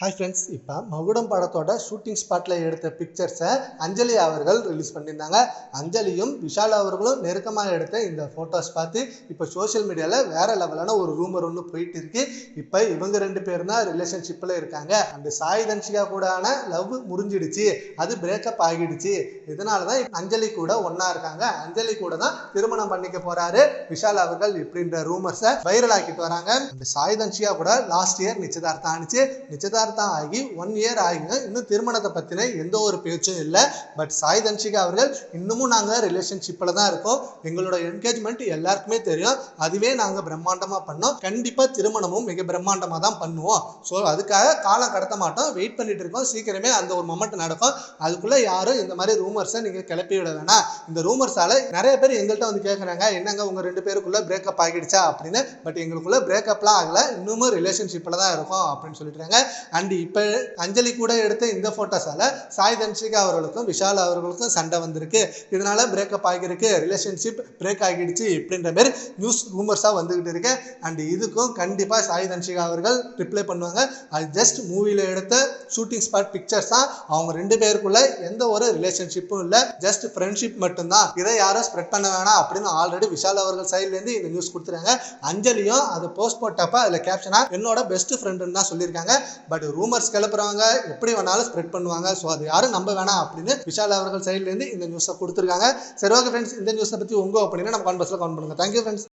Hi friends, இப்போ மகுடம் படத்தோட ஷூட்டிங் ஸ்பாட்டில் எடுத்த பிக்சர்ஸை அஞ்சலி அவர்கள் ரிலீஸ் பண்ணியிருந்தாங்க. அஞ்சலியும் விஷால் அவர்களும் நெருக்கமாக எடுத்த இந்த ஃபோட்டோஸ் பார்த்து இப்போ சோஷியல் மீடியாவில் வேற லெவலான ஒரு ரூமர் ஒன்று போயிட்டு இருக்கு. இப்போ இவங்க ரெண்டு பேரும் தான் ரிலேஷன்ஷிப்பில் இருக்காங்க. அந்த சாய் தன்ஷிகா கூடான லவ் முறிஞ்சிடுச்சு, அது பிரேக்கப் ஆகிடுச்சு. இதனால தான் அஞ்சலி கூட ஒன்றா இருக்காங்க. அஞ்சலி கூட தான் திருமணம் பண்ணிக்க போறாரு விஷால் அவர்கள் இப்படின்ற ரூமர்ஸை வைரல் ஆக்கிட்டு வராங்க. அந்த சாய் தன்ஷிகா கூட லாஸ்ட் இயர் நிச்சயதார்த்தம் ஆனிச்சு. நிச்சயதார்த்தம் ஆகி 1 இயர் ஆகிங்க. இன்னும் திருமணத்தை பத்தின எந்த ஒரு பேச்சும் இல்லை. பட் சாய் தன்ஷிகா அவர்கள் இன்னமும் நாங்க ரிலேஷன்ஷிப்ல தான் இருக்கோம், எங்களோட என்கேஜ்மெண்ட் எல்லாருக்குமே தெரியும், அதுவே நாங்க பிரம்மாண்டமா பண்ணோம், கண்டிப்பா திருமணமும் மிக பிரம்மாண்டமா தான் பண்ணுவோம். ஸோ அதுக்காக காலம் கடத்த மாட்டோம், வெயிட் பண்ணிட்டு இருக்கோம். சீக்கிரமே அந்த ஒரு மொமெண்ட் நடக்கும். அதுக்குள்ள யாரும் இந்த மாதிரி ரூமர்ஸை நீங்க கிளப்பி விட வேணாம். இந்த ரூமர்ஸால நிறைய பேர் எங்கள்கிட்ட வந்து கேட்குறாங்க, என்னங்க உங்க ரெண்டு பேருக்குள்ள பிரேக்கப் ஆகிடுச்சா அப்படின்னு. பட் எங்களுக்குள்ள பிரேக்கப்லாம் ஆகல, இன்னமும் ரிலேஷன்ஷிப்ல தான் இருக்கும் அப்படின்னு சொல்லிட்டுறாங்க. அண்ட் இப்போ அஞ்சலி கூட எடுத்த இந்த போட்டோஸால சாய் தன்ஷிகா அவர்களுக்கும் விஷால் அவர்களுக்கும் சண்டை வந்திருக்கு. இதனால பிரேக்கப் ஆகியிருக்கு, ரிலேஷன்ஷிப் பிரேக் ஆகிடுச்சு இப்படின்ற மாதிரி நியூஸ் ரூமர்ஸாக வந்துகிட்டு இருக்கு. அண்ட் இதுக்கும் கண்டிப்பாக சாய் தன்ஷிகா அவர்கள் ரிப்ளை பண்ணுவாங்க. அது ஜஸ்ட் மூவியில் எடுத்த ஷூட்டிங் ஸ்பாட் பிக்சர்ஸ் தான். அவங்க ரெண்டு பேருக்குள்ள எந்த ஒரு ரிலேஷன்ஷிப்பும் இல்லை, ஜஸ்ட் ஃப்ரெண்ட்ஷிப் மட்டும்தான். இதை யாரும் ஸ்ப்ரெட் பண்ண வேணாம் அப்படின்னு ஆல்ரெடி விஷால் அவர்கள் சைட்லேருந்து இந்த நியூஸ் கொடுத்துருக்காங்க. அஞ்சலியும் அதை போஸ்ட் போட்டப்ப அதில் கேப்ஷனா என்னோட பெஸ்ட் ஃப்ரெண்டுன்னு தான் சொல்லியிருக்காங்க. பட் ரூமர்ஸ் கிளப்புறவங்க எப்படி வேணாலும் ஸ்ப்ரெட் பண்ணுவாங்க. ஸோ அது யாரும் நம்ப வேணாம் அப்படின்னு விஷால் அவர்கள் சைட்லேருந்து இந்த நியூஸை கொடுத்துருக்காங்க. சரி, ஓகே ஃப்ரெண்ட்ஸ், இந்த நியூஸை பற்றி உங்கள் ஒப்பீனியனை நம்ம கமெண்ட் பாக்ஸில் கமெண்ட் பண்ணுங்கள். Thank you friends.